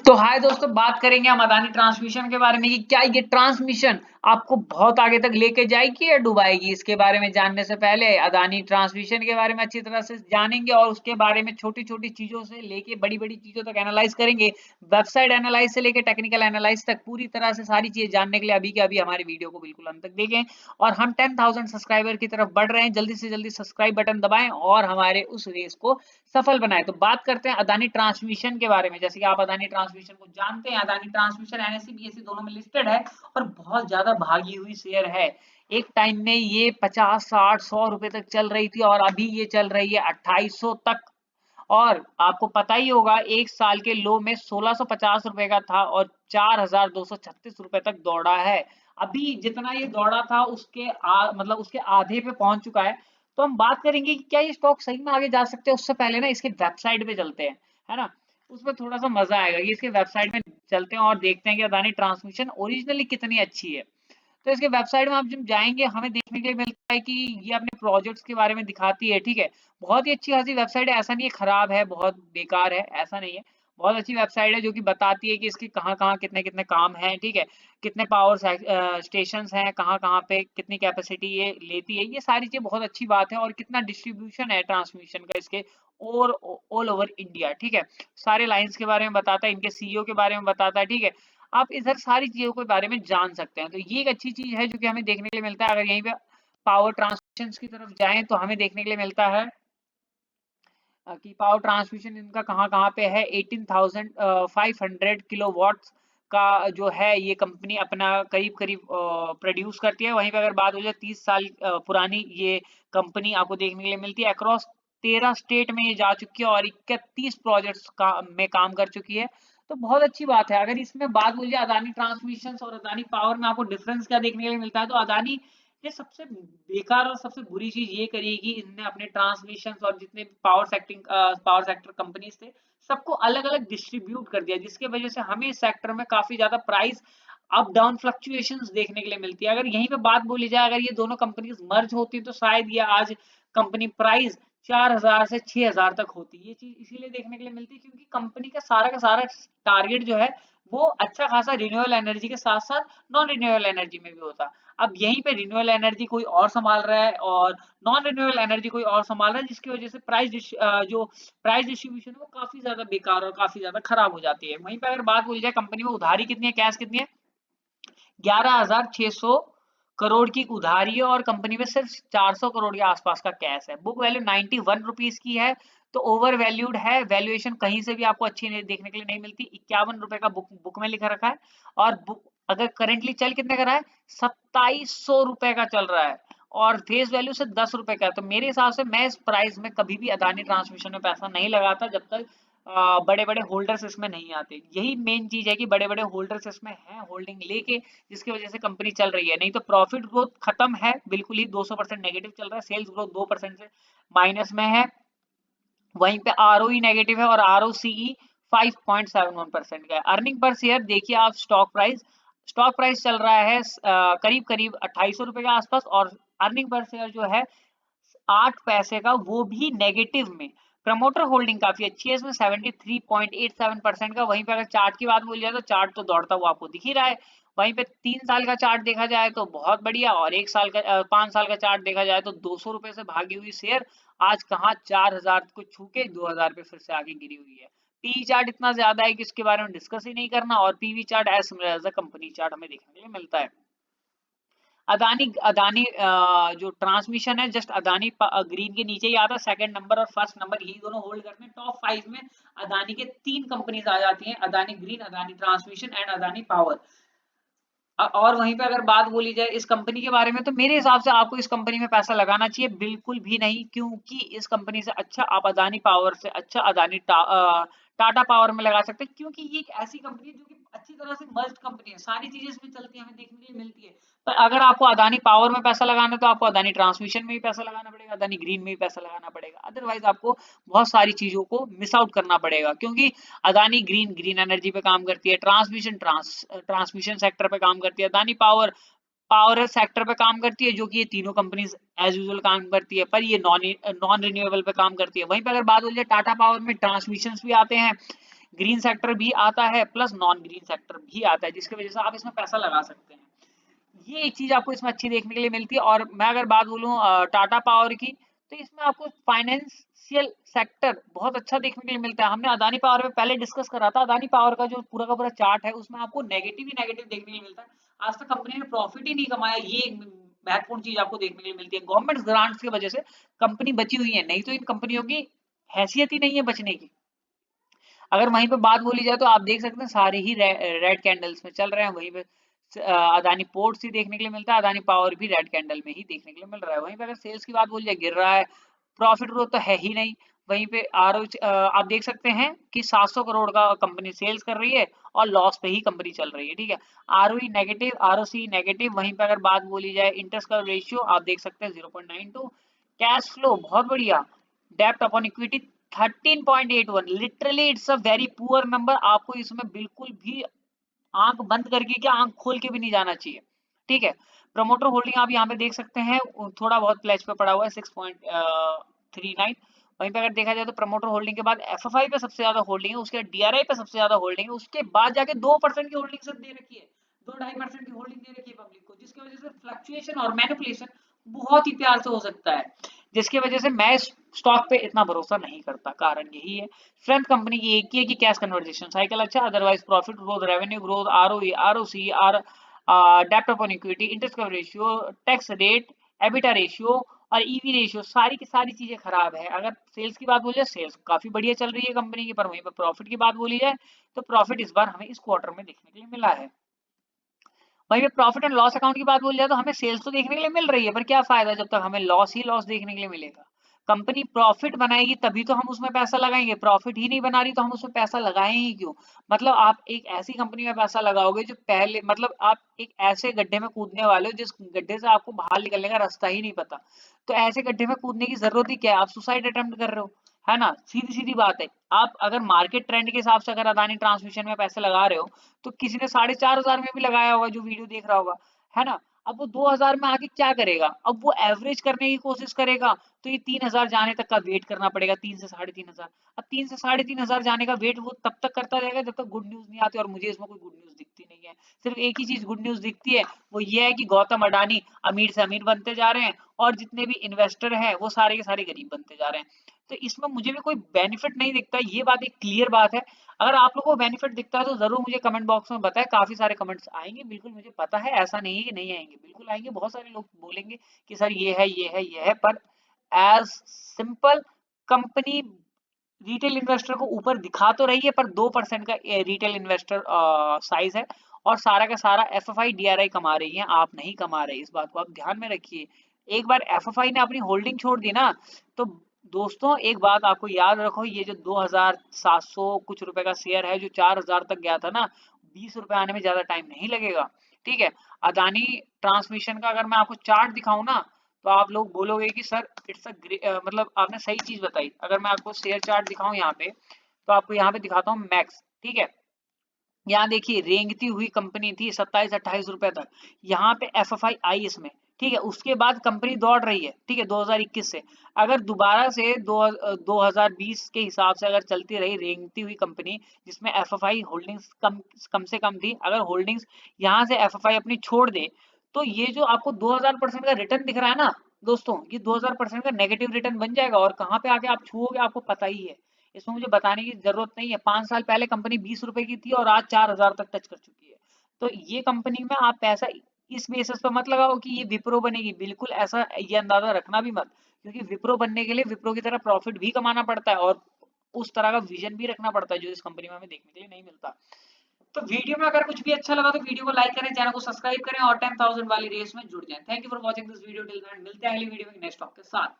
तो हाय दोस्तों, बात करेंगे हम अदानी ट्रांसमिशन के बारे में कि क्या ये ट्रांसमिशन आपको बहुत आगे तक लेके जाएगी या डुबाएगी। इसके बारे में जानने से पहले अदानी ट्रांसमिशन के बारे में अच्छी तरह से जानेंगे और उसके बारे में छोटी-छोटी चीजों से लेके बड़ी-बड़ी चीजों तक एनालाइज करेंगे। वेबसाइट एनालाइज से लेके टेक्निकल एनालाइज तक पूरी तरह से सारी चीजें जानने के लिए अभी के अभी हमारे वीडियो को बिल्कुल अंत तक देखें। और हम 10,000 सब्सक्राइबर की तरफ बढ़ रहे हैं, जल्दी से जल्दी सब्सक्राइब बटन दबाएं और हमारे उस रेस को सफल बनाए। तो बात करते हैं अदानी ट्रांसमिशन के बारे में। जैसे कि आप अदानी ट्रांसमिशन को जानते हैं, अदानी ट्रांसमिशन एनएसई बीएसई दोनों में लिस्टेड है और बहुत ज्यादा भागी हुई शेयर है। एक टाइम में ये 50 60 100 रुपए तक चल रही थी और अभी ये चल रही है 2800 तक। और आपको पता ही होगा, एक साल के लो में 1650 रुपए का था और 4236 रुपए तक दौड़ा है। अभी जितना ये दौड़ा था उसके मतलब उसके आधे पे पहुंच चुका है। तो हम बात करेंगे कि क्या ये स्टॉक सही में आगे जा सकते हैं। उससे पहले ना इसके वेबसाइट पे चलते हैं, है ना। उसमें थोड़ा सा मजा आएगा कि इसके वेबसाइट में चलते हैं और देखते हैं कि अदानी ट्रांसमिशन ओरिजिनली कितनी अच्छी है। तो इसके वेबसाइट में आप जब जाएंगे हमें देखने के लिए मिलता है कि ये अपने प्रोजेक्ट्स के बारे में दिखाती है। ठीक है, बहुत ही अच्छी खासी वेबसाइट है, ऐसा नहीं है खराब है बहुत बेकार है, ऐसा नहीं है। बहुत अच्छी वेबसाइट है जो कि बताती है कि इसके कहाँ कहाँ कितने कितने काम हैं। ठीक है, कितने पावर स्टेशन हैं, कहाँ कहाँ पे कितनी कैपेसिटी ये लेती है, ये सारी चीजें बहुत अच्छी बात है। और कितना डिस्ट्रीब्यूशन है ट्रांसमिशन का इसके और ऑल ओवर इंडिया। ठीक है, सारे लाइंस के बारे में बताता है, इनके सीईओ के बारे में बताता है। ठीक है, आप इधर सारी चीजों के बारे में जान सकते हैं। तो ये एक अच्छी चीज है जो कि हमें देखने के लिए मिलता है। अगर यहीं पे पावर ट्रांसमिशन की तरफ जाएं तो हमें देखने के लिए मिलता है कि पावर ट्रांसमिशन इनका कहाँ कहाँ पे है। 18,500 किलोवाट का जो है ये कंपनी अपना करीब करीब प्रोड्यूस करती है। वहीं पे अगर बात हो जाए 30 साल पुरानी ये कंपनी आपको देखने के लिए मिलती है। अक्रॉस 13 स्टेट में ये जा चुकी है और 31 प्रोजेक्ट्स का में काम कर चुकी है। तो बहुत अच्छी बात है। अगर इसमें बात बोल जाए अदानी ट्रांसमिशन और अदानी पावर में आपको डिफरेंस क्या देखने के लिए मिलता है, तो अदानी ये सबसे बेकार और सबसे बुरी चीज ये करी कि इनने अपने ट्रांसमिशन और जितने पावर सेक्टर कंपनीज थे सबको अलग अलग डिस्ट्रीब्यूट कर दिया, जिसकी वजह से हमें इस सेक्टर में काफी ज्यादा प्राइस अप डाउन फ्लक्चुएशंस देखने के लिए मिलती है। अगर यहीं पे बात बोली जाए, अगर ये दोनों कंपनीज मर्ज होती तो शायद ये आज कंपनी प्राइस 4000 से 6000 तक होती। ये चीज इसीलिए देखने के लिए मिलती है क्योंकि कंपनी का सारा टारगेट जो है वो अच्छा खासा रिन्यूएबल एनर्जी के साथ साथ नॉन रिन्यूएबल एनर्जी में भी होता। अब यहीं पे रिन्यूएबल एनर्जी कोई और संभाल रहा है और नॉन रिन्यूएबल एनर्जी कोई और संभाल रहा है, जिसकी वजह से जो प्राइस डिस्ट्रीब्यूशन है वो काफी ज्यादा बेकार और काफी ज्यादा खराब हो जाती है। वहीं पे अगर बात बोली जाए कंपनी में उधारी कितनी है, कैश कितनी है, 11,600 करोड़ की उधारी है और कंपनी में सिर्फ 400 करोड़ के आसपास का कैश है। बुक वैल्यू 91 रुपीज की है, तो ओवर वैल्यूड है। वैल्यूएशन कहीं से भी आपको अच्छी नहीं देखने के लिए नहीं मिलती। 51 रुपए का बुक में लिखा रखा है और बुक अगर करेंटली चल कितने का रहा है, 2700 रुपए का चल रहा है और फेस वैल्यू से 10 रुपए का। तो मेरे हिसाब से मैं इस प्राइस में कभी भी अदानी ट्रांसमिशन में पैसा नहीं लगाता जब तक बड़े बड़े होल्डर्स इसमें नहीं आते। यही मेन चीज है कि बड़े बड़े होल्डर्स इसमें हैं होल्डिंग लेके, जिसकी वजह से कंपनी चल रही है। नहीं तो प्रॉफिट ग्रोथ खत्म है बिल्कुल ही, 200% नेगेटिव चल रहा है। सेल्स ग्रोथ 2% से माइनस में है। वहीं पे आरओई नेगेटिव है और आरओसीई 5.71% का है। अर्निंग पर शेयर देखिए आप, स्टॉक प्राइस चल रहा है करीब करीब 2800 रुपए के आसपास और अर्निंग पर शेयर जो है 8 पैसे का, वो भी नेगेटिव में। प्रमोटर होल्डिंग काफी अच्छी है इसमें 73.87% का। वहीं पे अगर चार्ट की बात बोली जाए तो चार्ट तो दौड़ता हुआ आपको दिख ही रहा है। वहीं पे 3 साल का चार्ट देखा जाए तो बहुत बढ़िया और 5 साल का चार्ट देखा जाए तो 200 रुपए से भागी हुई शेयर आज कहाँ 4000 को छू के 2000 पे फिर से आगे गिरी हुई है। पी चार्ट इतना ज्यादा है कि उसके बारे में डिस्कस ही नहीं करना और PV chart as similar as a company chart हमें देखने के लिए मिलता है। अदानी अदानी जो ट्रांसमिशन है जस्ट अदानी ग्रीन के नीचे ही आता है। सेकंड नंबर और फर्स्ट नंबर यही दोनों होल्ड करते हैं। टॉप 5 में अदानी के 3 कंपनीज आ जाती हैं, Adani green, Adani transmission and Adani power. और वहीं पे अगर बात बोली जाए इस कंपनी के बारे में, तो मेरे हिसाब से आपको इस कंपनी में पैसा लगाना चाहिए बिल्कुल भी नहीं, क्योंकि इस कंपनी से अच्छा आप अदानी पावर से अच्छा टाटा पावर में लगा सकते हैं। क्योंकि ये एक ऐसी कंपनी है जो कि अच्छी तरह से मर्ज्ड कंपनी है, सारी चीजें इसमें चलती है, हमें देखने के लिए मिलती है। पर अगर आपको अदानी पावर में पैसा लगाना है तो आपको अदानी ट्रांसमिशन में भी पैसा लगाना पड़ेगा, अदानी ग्रीन में भी पैसा लगाना पड़ेगा। अदरवाइज आपको बहुत सारी चीजों को मिस आउट करना पड़ेगा, क्योंकि अदानी ग्रीन एनर्जी पे काम करती है, ट्रांसमिशन सेक्टर पे काम करती है, अदानी पावर सेक्टर पे काम करती है, जो कि ये तीनों कंपनीज एज यूजुअल काम करती है, पर ये नॉन रिन्यूएबल पे काम करती है। वहीं पे अगर बात हो जाए टाटा पावर में ट्रांसमिशन भी आते हैं, ग्रीन सेक्टर भी आता है प्लस नॉन ग्रीन सेक्टर भी आता है, जिसकी वजह से आप इसमें पैसा लगा सकते हैं। ये एक चीज आपको इसमें अच्छी देखने के लिए मिलती है। और मैं अगर बात बोलूं टाटा पावर की, तो इसमें आपको फाइनेंशियल सेक्टर बहुत अच्छा देखने के लिए मिलता है। हमने अदानी पावर में पहले डिस्कस करा था, अदानी पावर का जो पूरा का पूरा चार्ट है उसमें आपको नेगेटिव ही नेगेटिव देखने के लिए मिलता है। आज तक कंपनी ने प्रॉफिट ही नहीं कमाया, ये एक महत्वपूर्ण चीज आपको देखने के लिए मिलती है। गवर्नमेंट ग्रांट्स की वजह से कंपनी बची हुई है, नहीं तो इन कंपनियों की हैसियत ही नहीं है बचने की। अगर वहीं पे बात बोली जाए तो आप देख सकते हैं सारे ही रेड कैंडल्स में चल रहे हैं। वहीं पे अदानी पोर्ट्स ही देखने के लिए मिलता है, अदानी पावर भी रेड कैंडल में ही देखने के लिए मिल रहा है। वहीं पे अगर सेल्स की बात बोली जाए गिर रहा है, प्रॉफिट ग्रोथ तो है ही नहीं। वहीं पे आप देख सकते हैं कि 700 करोड़ का कंपनी सेल्स कर रही है और लॉस पे ही कंपनी चल रही है, ठीक है। ROE negative, ROC negative. वहीं पे अगर बात बोली जाए इंटरेस्ट का रेशियो आप देख सकते हैं 0.92। कैश फ्लो बहुत बढ़िया, डेप्ट upon equity 13.81, literally it's a very poor number. आपको इसमें बिल्कुल भी आंख बंद करके क्या आंख खोल के भी नहीं जाना चाहिए, ठीक है। प्रमोटर होल्डिंग आप यहाँ पे देख सकते हैं थोड़ा बहुत प्लेज पे पड़ा हुआ है 6.39। वहीं पे अगर देखा जाए तो प्रमोटर होल्डिंग के बाद एफएफआई पे सबसे ज्यादा होल्डिंग है, उसके बाद डीआरआई पे सबसे ज्यादा होल्डिंग है, उसके बाद जाके 2% की होल्डिंग सिर्फ दे रखी है, 2-2.5% की होल्डिंग दे रखी है पब्लिक को, जिसकी वजह से फ्लक्चुएशन और मैनिपुलेशन बहुत ही प्यार से हो सकता है, जिसकी वजह से मैं स्टॉक पे इतना भरोसा नहीं करता। कारण यही है, स्ट्रेंथ कंपनी की एक ही है कि कैश कन्वर्जेशन साइकिल अच्छा, otherwise profit growth, revenue growth, ROE, ROC, or डेप्ट upon equity, interest cover ratio, tax rate, EBITDA ratio और ईवी रेशियो, सारी की सारी चीजें खराब है। अगर सेल्स की बात बोली जाए, सेल्स काफी बढ़िया चल रही है कंपनी की, पर वहीं पर प्रॉफिट की बात बोली जाए तो प्रॉफिट इस बार हमें इस क्वार्टर में देखने के लिए मिला है। वहीं पे प्रॉफिट एंड लॉस अकाउंट की बात बोली जाए तो हमें सेल्स तो देखने के लिए मिल रही है, पर क्या फायदा जब तक हमें लॉस ही लॉस देखने के लिए मिलेगा। कंपनी प्रॉफिट बनाएगी तभी तो हम उसमें पैसा लगाएंगे, प्रॉफिट ही नहीं बना रही तो हम उसमें पैसा लगाएं ही क्यों। मतलब आप एक ऐसी कंपनी में पैसा लगाओगे जो पहले, मतलब आप एक ऐसे गड्ढे में कूदने वाले हो जिस गड्ढे से आपको बाहर निकलने का रास्ता ही नहीं पता, तो ऐसे गड्ढे में कूदने की जरूरत ही क्या है, आप सुसाइड अटेम्प्ट कर रहे हो, है ना। सीधी सीधी बात है। आप अगर मार्केट ट्रेंड के हिसाब से अगर अदानी ट्रांसमिशन में पैसे लगा रहे हो, तो किसी ने 4,500 में भी लगाया होगा जो वीडियो देख रहा होगा, है ना। अब वो 2,000 में आके क्या करेगा, अब वो एवरेज करने की कोशिश करेगा, तो ये 3,000 जाने तक का वेट करना पड़ेगा, 3 से 3,500। अब 3 से 3,500 जाने का वेट वो तब तक करता रहेगा जब तक गुड न्यूज नहीं आती, और मुझे इसमें कोई गुड न्यूज दिखती नहीं है। सिर्फ एक ही चीज गुड न्यूज दिखती है, वो ये है कि गौतम अडानी अमीर से अमीर बनते जा रहे हैं और जितने भी इन्वेस्टर हैं वो सारे के सारे गरीब बनते जा रहे हैं। तो इसमें मुझे भी कोई बेनिफिट नहीं दिखता, ये बात एक क्लियर बात है। अगर आप लोगों को बेनिफिट दिखता है तो जरूर मुझे कमेंट बॉक्स में बताएं, काफी सारे कमेंट्स आएंगे, बिल्कुल मुझे पता है, ऐसा नहीं है कि नहीं आएंगे, बिल्कुल आएंगे। बहुत सारे लोग बोलेंगे कि सर ये है ये है ये है, पर as simple company retail investor को ऊपर दिखा तो रही है, पर 2% का रिटेल इन्वेस्टर साइज है, और सारा का सारा एफएफआई डीआरआई कमा रही है, आप नहीं कमा रहे। इस बात को आप ध्यान में रखिए। एक बार एफएफआई ने अपनी होल्डिंग छोड़ दी ना, तो दोस्तों एक बात आपको याद रखो, ये जो 2,700 कुछ रुपए का शेयर है जो 4,000 तक गया था ना, 20 रुपए आने में ज्यादा टाइम नहीं लगेगा, ठीक है। अदानी ट्रांसमिशन का अगर मैं आपको चार्ट दिखाऊं ना, तो आप लोग बोलोगे कि सर इट्स मतलब आपने सही चीज बताई। अगर मैं आपको शेयर चार्ट दिखाऊं यहाँ पे, तो आपको यहाँ पे दिखाता हूँ मैक्स, ठीक है। यहाँ देखिए रेंगती हुई कंपनी थी 27-28 रुपए तक, यहाँ पे एफएफआई आई इसमें, ठीक है। उसके बाद कंपनी दौड़ रही है, ठीक है, 2021 से। अगर दोबारा से 2020 के हिसाब से अगर चलती रही रेंगती हुई कंपनी, जिसमें एफएफआई होल्डिंग्स कम से कम थी, अगर होल्डिंग्स यहाँ से एफएफआई अपनी छोड़ दे, तो ये जो आपको 2000% का रिटर्न दिख रहा है ना दोस्तों, ये 2000% का नेगेटिव रिटर्न बन जाएगा, और कहाँ पे आके आप छुओगे आपको पता ही है। इसमें मुझे बताने की जरूरत नहीं है, 5 साल पहले कंपनी 20 रुपए की थी और आज 4,000 तक टच कर चुकी है। तो ये कंपनी में आप पैसा इस बेसिस पर मत लगाओ कि ये विप्रो बनेगी, बिल्कुल ऐसा ये अंदाजा रखना भी मत, क्योंकि विप्रो बनने के लिए विप्रो की तरह प्रॉफिट भी कमाना पड़ता है, और उस तरह का विजन भी रखना पड़ता है जो इस कंपनी में हमें देखने के लिए नहीं मिलता। तो वीडियो में अगर कुछ भी अच्छा लगा तो वीडियो को लाइक करें, चैनल को सब्सक्राइब करें और 10,000 वाली रेस में जुड़ जाएं। Thank you for watching this video till and, मिलते हैं अगली वीडियो में नेक्स्ट टॉपिक के साथ।